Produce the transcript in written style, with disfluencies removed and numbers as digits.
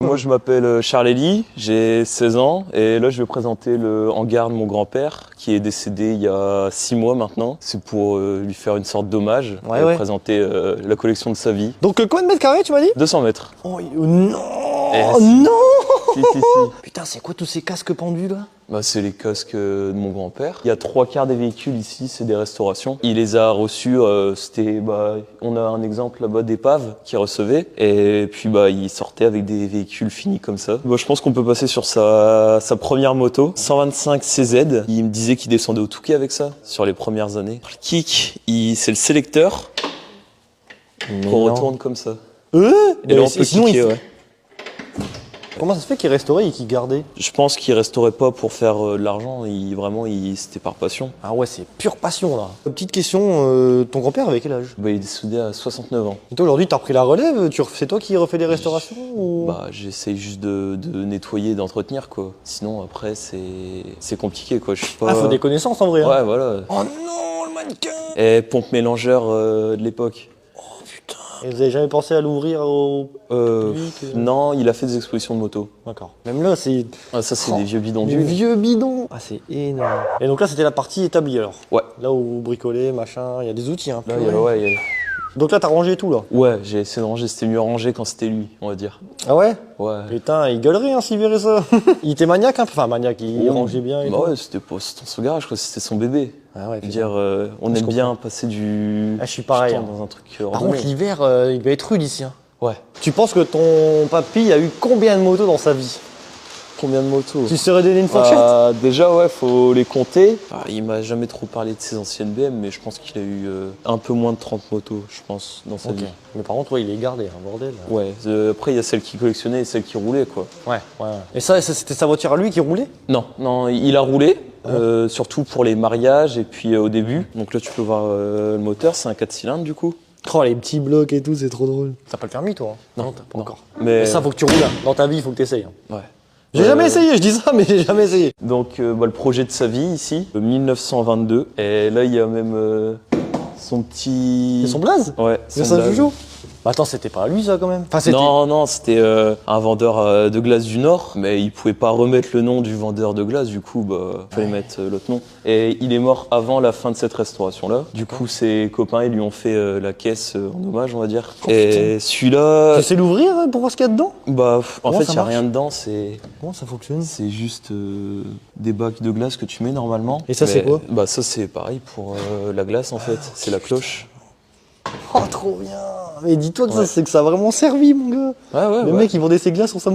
Moi je m'appelle Charles-Élie, j'ai 16 ans et là je vais présenter le hangar de mon grand-père qui est décédé il y a 6 mois maintenant. C'est pour lui faire une sorte d'hommage et présenter la collection de sa vie. Donc combien de mètres carrés tu m'as dit? 200 mètres. Oh non, non. Si. Putain, c'est quoi tous ces casques pendus là? Bah, c'est les casques de mon grand-père. Il y a 3/4 des véhicules ici, c'est des restaurations. Il les a reçus, on a un exemple là-bas d'épave qui recevait. Et puis il sortait avec des véhicules finis comme ça. Je pense qu'on peut passer sur sa première moto, 125 CZ. Il me disait qu'il descendait au Touquet avec ça, sur les premières années. Le kick, c'est le sélecteur qu'on retourne comme ça. Et là on peut kicker, ouais. Comment ça se fait qu'il restaurait et qu'il gardait? Je pense qu'il restaurait pas pour faire de l'argent, c'était par passion. Ah ouais, c'est pure passion là. Petite question, ton grand-père avait quel âge? Il est décédé à 69 ans. Et toi aujourd'hui t'as repris la relève, c'est toi qui refais les restaurations ou... J'essaie juste de nettoyer et d'entretenir quoi. Sinon après c'est compliqué quoi. Je suis pas... Ah, faut des connaissances en vrai. Ouais, hein. voilà. Oh non, le mannequin! Et pompe mélangeur de l'époque. Et vous avez jamais pensé à l'ouvrir au public? Non, il a fait des expositions de moto. D'accord. Même là, c'est... Ah, ça, c'est des vieux bidons. Des vieux bidons. Ah, c'est énorme. Et donc là, c'était la partie établie alors? Ouais. Là où vous bricolez, machin, il y a des outils. Hein, là, Donc là, t'as rangé tout là? Ouais, j'ai essayé de ranger. C'était mieux rangé quand c'était lui, on va dire. Ah ouais? Ouais. Putain, il gueulerait hein, s'il verrait ça. Il était maniaque un peu. Enfin, maniaque, il rangeait bien et tout. Ouais, c'était pas son garage, quoi. C'était son bébé. Ah ouais, on aime bien passer du je suis pareil, temps dans un truc Par contre, l'hiver, il va être rude ici. Hein. Ouais. Tu penses que ton papy a eu combien de motos dans sa vie? Combien de motos? Tu saurais donner une fourchette? Déjà, ouais, faut les compter. Il m'a jamais trop parlé de ses anciennes BM, mais je pense qu'il a eu un peu moins de 30 motos, je pense, dans sa vie. Mais par contre, il est gardé, un bordel. Ouais, après, il y a celles qui collectionnaient et celles qui roulaient, quoi. Ouais. Et ça c'était sa voiture à lui qui roulait? Non, il a roulé. Surtout pour les mariages et puis au début. Donc là tu peux voir le moteur, c'est un 4 cylindres du coup. Oh les petits blocs et tout, c'est trop drôle. T'as pas le permis toi? Non, t'as pas encore. Mais ça faut que tu roules. Dans ta vie, il faut que t'essayes. Ouais. J'ai jamais essayé, je dis ça, mais j'ai jamais essayé. Donc le projet de sa vie ici, 1922. Et là il y a même son petit... C'est son blaze? Ouais. Son joujou. Attends, c'était pas à lui ça quand même? Enfin, non, c'était un vendeur de glace du Nord, mais il pouvait pas remettre le nom du vendeur de glace, du coup, fallait mettre l'autre nom. Et il est mort avant la fin de cette restauration-là. Du coup, ses copains, ils lui ont fait la caisse en hommage, on va dire. Et celui-là... Tu sais l'ouvrir pour voir ce qu'il y a dedans? En fait, il n'y a rien dedans, c'est... Comment ça fonctionne? C'est juste des bacs de glace que tu mets normalement. Et ça, c'est quoi? Ça, c'est pareil pour la glace, en fait. C'est la cloche. Oh, trop bien! Mais dis-toi que ça, c'est que ça a vraiment servi, mon gars! Ouais, le mec, il vendait ses glaces sur sa